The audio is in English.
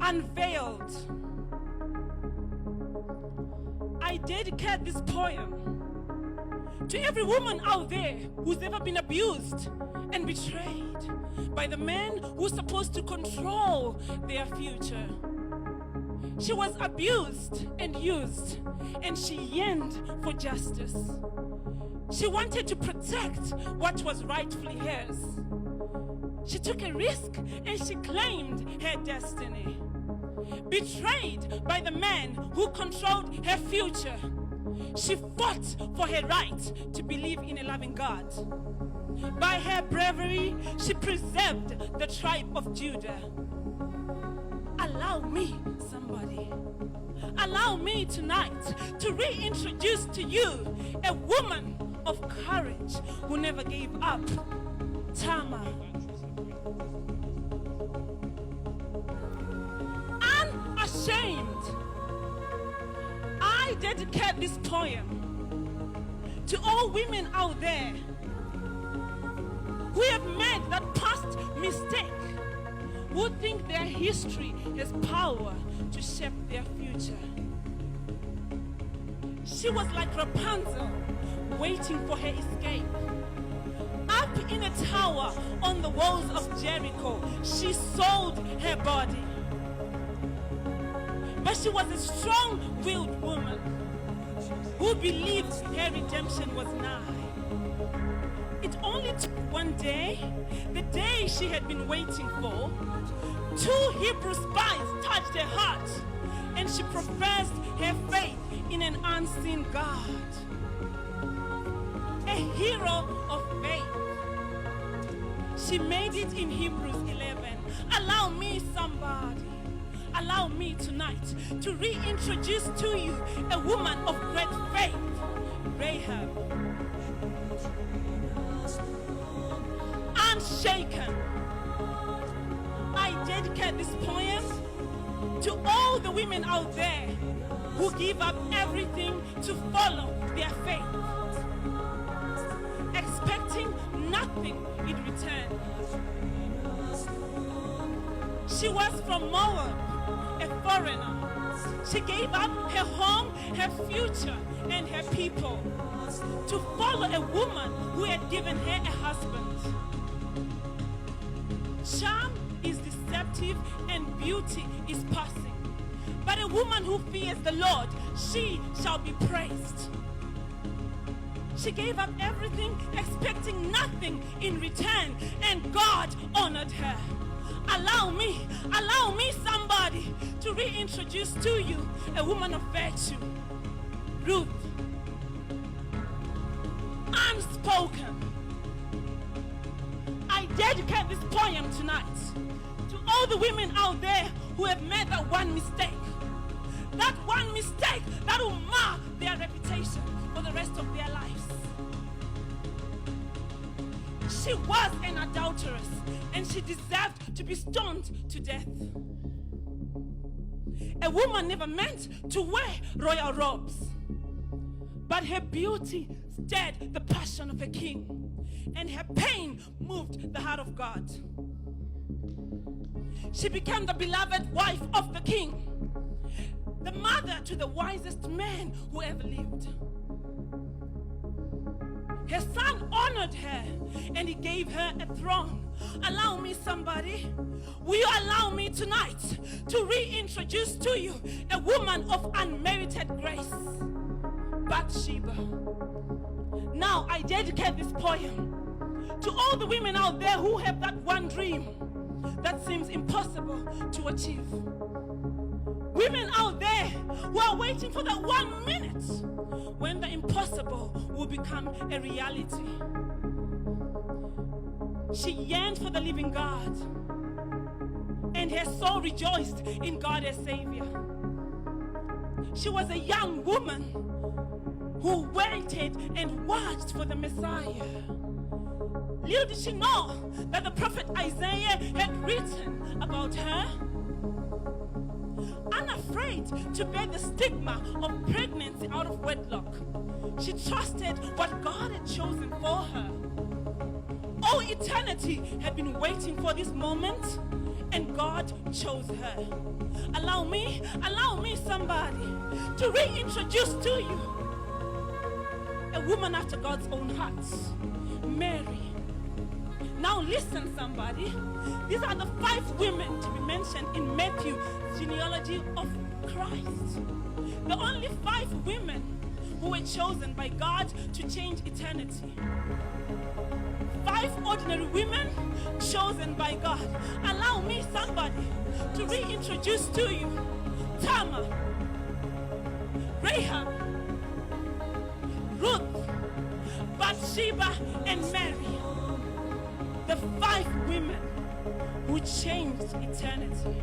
unveiled. I dedicate this poem to every woman out there who's ever been abused and betrayed by the man who's supposed to control their future. She was abused and used, and she yearned for justice. She wanted to protect what was rightfully hers. She took a risk and she claimed her destiny. Betrayed by the man who controlled her future, she fought for her right to believe in a loving God. By her bravery, she preserved the tribe of Judah. Allow me, somebody. Allow me tonight to reintroduce to you a woman of courage who never gave up. Tamar. Unashamed. I dedicate this poem to all women out there who have made that past mistake, who think their history has power to shape their future. She was like Rapunzel, waiting for her escape. Up in a tower on the walls of Jericho, she sold her body. But she was a strong-willed woman who believed her redemption was nigh. It only took one day, the day she had been waiting for. 2 Hebrew spies touched her heart, and she professed her faith in an unseen God. A hero of faith. She made it in Hebrews 11. Allow me, somebody. Allow me tonight to reintroduce to you a woman of great faith, Rahab. Unshaken. I dedicate this poem to all the women out there who give up everything to follow their faith, expecting nothing in return. She was from Moab, a foreigner. She gave up her home, her future, and her people to follow a woman who had given her a husband. Charm is deceptive and beauty is passing. But a woman who fears the Lord, she shall be praised. She gave up everything, expecting nothing in return, and God honored her. Allow me, somebody, to reintroduce to you a woman of virtue, Ruth. Unspoken. I dedicate this poem tonight to all the women out there who have made that one mistake. That one mistake that will mar their reputation for the rest of their lives. She was an adulteress and she deserved to be stoned to death. A woman never meant to wear royal robes, but her beauty stirred the passion of a king, and her pain moved the heart of God. She became the beloved wife of the king, the mother to the wisest man who ever lived. Her son honored her and he gave her a throne. Allow me, somebody. Will you allow me tonight to reintroduce to you a woman of unmerited grace, Bathsheba. Now I dedicate this poem to all the women out there who have that one dream that seems impossible to achieve. Women out there who are waiting for that 1 minute when the impossible will become a reality. She yearned for the living God, and her soul rejoiced in God as Savior. She was a young woman who waited and watched for the Messiah. Little did she know that the prophet Isaiah had written about her. Unafraid to bear the stigma of pregnancy out of wedlock, she trusted what God had chosen for her. All eternity had been waiting for this moment, and God chose her. Allow me, somebody, to reintroduce to you a woman after God's own heart, Mary. Now listen, somebody. These are the 5 women to be mentioned in Matthew's genealogy of Christ. The only 5 women who were chosen by God to change eternity. 5 ordinary women chosen by God. Allow me, somebody, to reintroduce to you Tamar, Rahab, Ruth, Bathsheba, and Mary. The 5 women who changed eternity.